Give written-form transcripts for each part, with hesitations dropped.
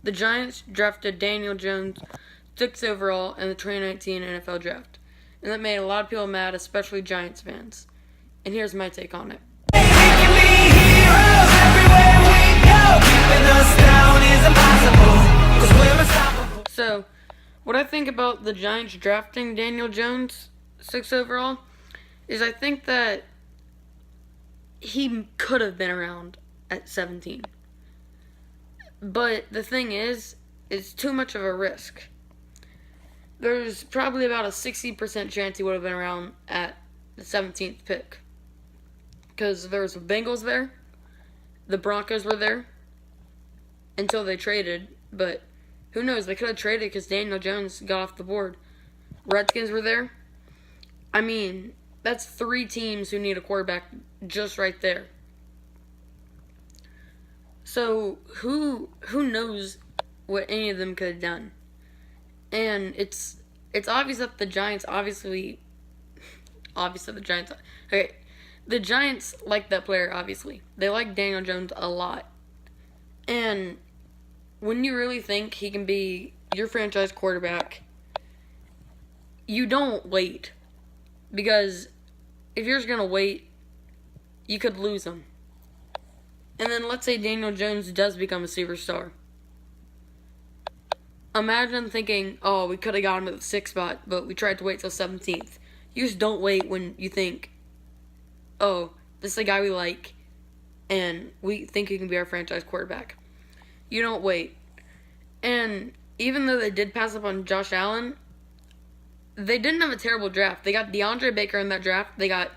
The Giants drafted Daniel Jones 6th overall in the 2019 NFL Draft, and that made a lot of people mad, especially Giants fans. And here's my take on it. So, what I think about the Giants drafting Daniel Jones 6th overall is I think that he could have been around at 17. But the thing is, it's too much of a risk. There's probably about a 60% chance he would have been around at the 17th pick. Because there was the Bengals there, the Broncos were there, until they traded, but who knows, they could have traded because Daniel Jones got off the board. Redskins were there. I mean, that's 3 teams who need a quarterback just right there. So, who knows what any of them could have done? And it's obvious that the Giants the Giants like that player, obviously. They like Daniel Jones a lot. And when you really think he can be your franchise quarterback, you don't wait. Because if you're just going to wait, you could lose him. And then let's say Daniel Jones does become a superstar. Imagine thinking, oh, we could have got him at the 6th spot, but we tried to wait till 17th. You just don't wait when you think, oh, this is a guy we like, and we think he can be our franchise quarterback. You don't wait. And even though they did pass up on Josh Allen, they didn't have a terrible draft. They got DeAndre Baker in that draft. They got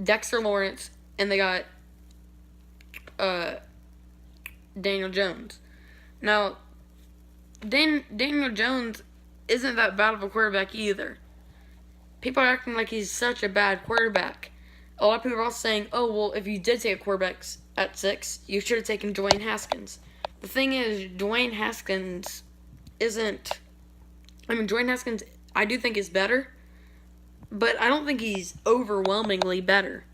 Dexter Lawrence, and they got Daniel Jones. Now, Daniel Jones isn't that bad of a quarterback either. People are acting like he's such a bad quarterback. A lot of people are also saying, oh, well, if you did take a quarterback at 6, you should have taken Dwayne Haskins. The thing is, Dwayne Haskins I do think is better, but I don't think he's overwhelmingly better.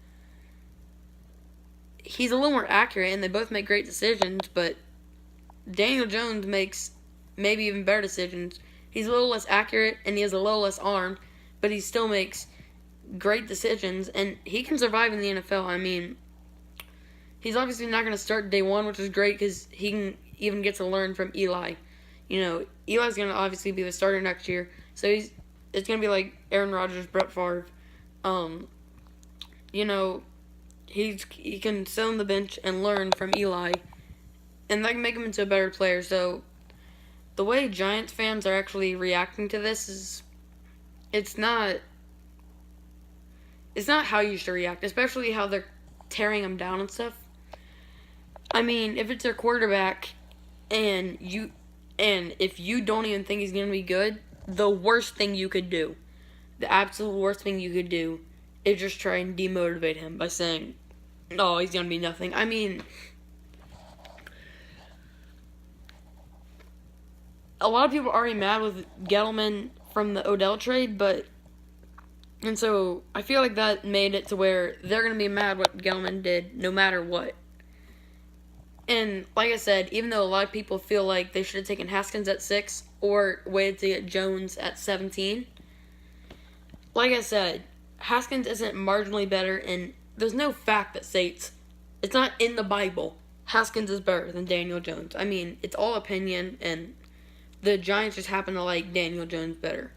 He's a little more accurate, and they both make great decisions, but Daniel Jones makes maybe even better decisions. He's a little less accurate, and he has a little less arm, but he still makes great decisions, and he can survive in the NFL. I mean, he's obviously not going to start day one, which is great because he can even get to learn from Eli. You know, Eli's going to obviously be the starter next year, so it's going to be like Aaron Rodgers, Brett Favre. You know, he can sit on the bench and learn from Eli, and that can make him into a better player. So the way Giants fans are actually reacting to this is it's not how you should react, especially how they're tearing him down and stuff. I mean, if it's their quarterback and if you don't even think he's going to be good, the worst thing you could do, the absolute worst thing you could do is just try and demotivate him by saying, oh, he's going to be nothing. I mean, a lot of people are already mad with Gettleman from the Odell trade, and so I feel like that made it to where they're going to be mad what Gettleman did no matter what. And like I said, even though a lot of people feel like they should have taken Haskins at 6 or waited to get Jones at 17, like I said, Haskins isn't marginally better, and there's no fact that states it's not in the Bible Haskins is better than Daniel Jones. I mean, it's all opinion, and the Giants just happen to like Daniel Jones better.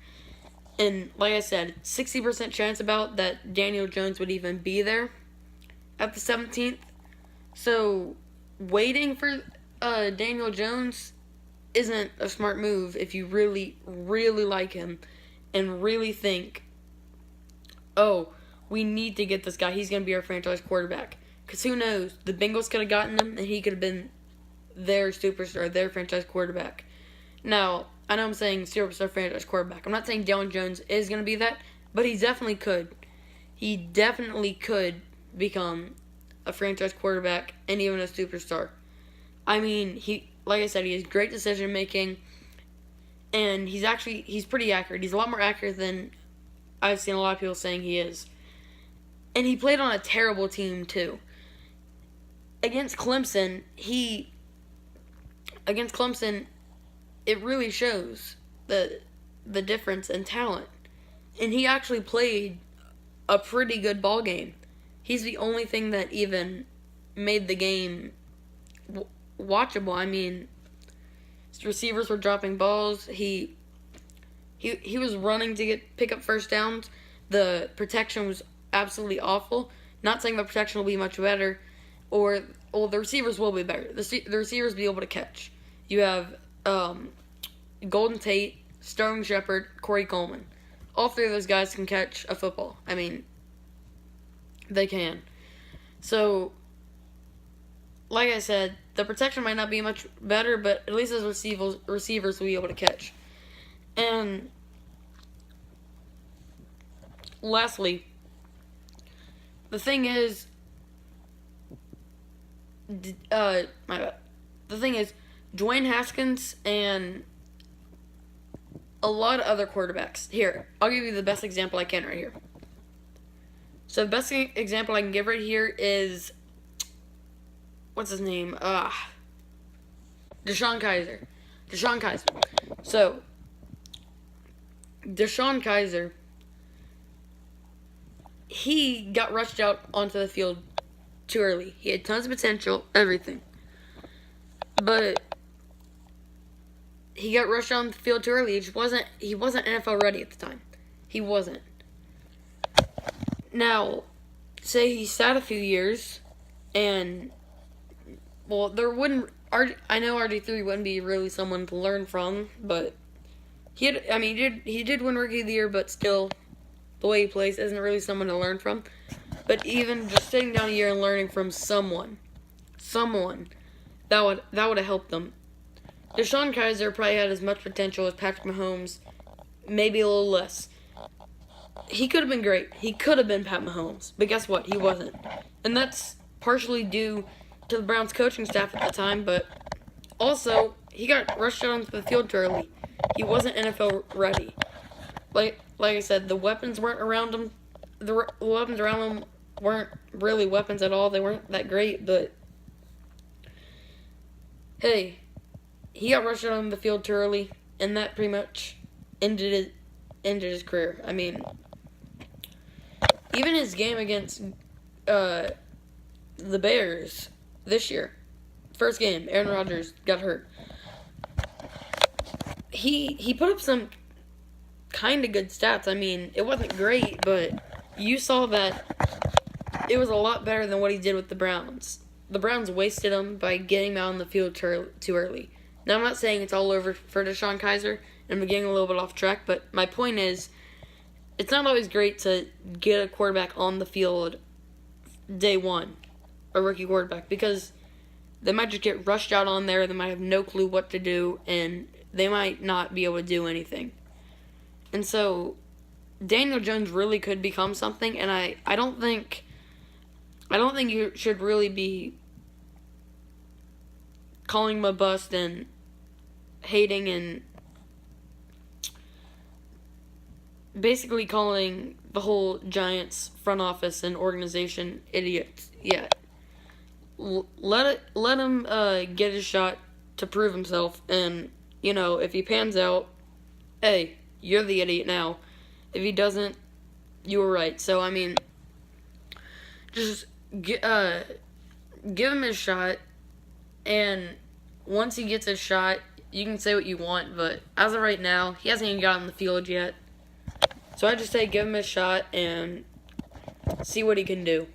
And like I said, 60% chance about that Daniel Jones would even be there at the 17th. So waiting for Daniel Jones isn't a smart move if you really, really like him and really think, oh, we need to get this guy. He's going to be our franchise quarterback. Because who knows? The Bengals could have gotten him, and he could have been their superstar, their franchise quarterback. Now, I know I'm saying superstar franchise quarterback. I'm not saying Daniel Jones is going to be that, but he definitely could. He definitely could become a franchise quarterback and even a superstar. I mean, like I said, he has great decision making, and he's pretty accurate. He's a lot more accurate than I've seen a lot of people saying he is. And he played on a terrible team too. Against Clemson, he against Clemson, it really shows the difference in talent. And he actually played a pretty good ball game. He's the only thing that even made the game watchable. I mean, his receivers were dropping balls. He was running to pick up first downs. The protection was absolutely awful. Not saying the protection will be much better, or the receivers will be better. The receivers will be able to catch. You have Golden Tate, Sterling Shepard, Corey Coleman. All three of those guys can catch a football. I mean, they can. So, like I said, the protection might not be much better, but at least those receivers will be able to catch. And lastly, the thing is, my bad. The thing is, Dwayne Haskins and a lot of other quarterbacks. Here, I'll give you the best example I can right here. So the best example I can give right here is, what's his name? DeShone Kizer. So, DeShone Kizer, he got rushed out onto the field too early. He had tons of potential, everything. But he got rushed on the field too early. He wasn't NFL ready at the time. He wasn't. Now, say he sat a few years, and well, I know RG3 wouldn't be really someone to learn from, but he did win Rookie of the Year, but still, the way he plays isn't really someone to learn from. But even just sitting down a year and learning from someone, that would have helped them. DeShone Kizer probably had as much potential as Patrick Mahomes, maybe a little less. He could have been great. He could have been Pat Mahomes. But guess what? He wasn't. And that's partially due to the Browns coaching staff at the time, but also, he got rushed out onto the field too early. He wasn't NFL ready. Like I said, the weapons weren't around him. The weapons around him weren't really weapons at all. They weren't that great, but hey, he got rushed out on the field too early, and that pretty much ended his career. I mean, even his game against the Bears this year, first game, Aaron Rodgers got hurt. He put up some kind of good stats. I mean, it wasn't great, but you saw that it was a lot better than what he did with the Browns. The Browns wasted him by getting him out on the field too early. Now, I'm not saying it's all over for DeShone Kizer, and I'm getting a little bit off track, but my point is, it's not always great to get a quarterback on the field day one, a rookie quarterback, because they might just get rushed out on there, they might have no clue what to do, and they might not be able to do anything. And so, Daniel Jones really could become something, and I don't think you should really be calling him a bust and hating and basically calling the whole Giants front office and organization idiots yet. Let him get his shot to prove himself, and if he pans out, hey, you're the idiot now. If he doesn't, you were right. So I mean, just give him his shot, and once he gets his shot, you can say what you want, but as of right now, he hasn't even gotten on the field yet. So I just say give him his shot and see what he can do.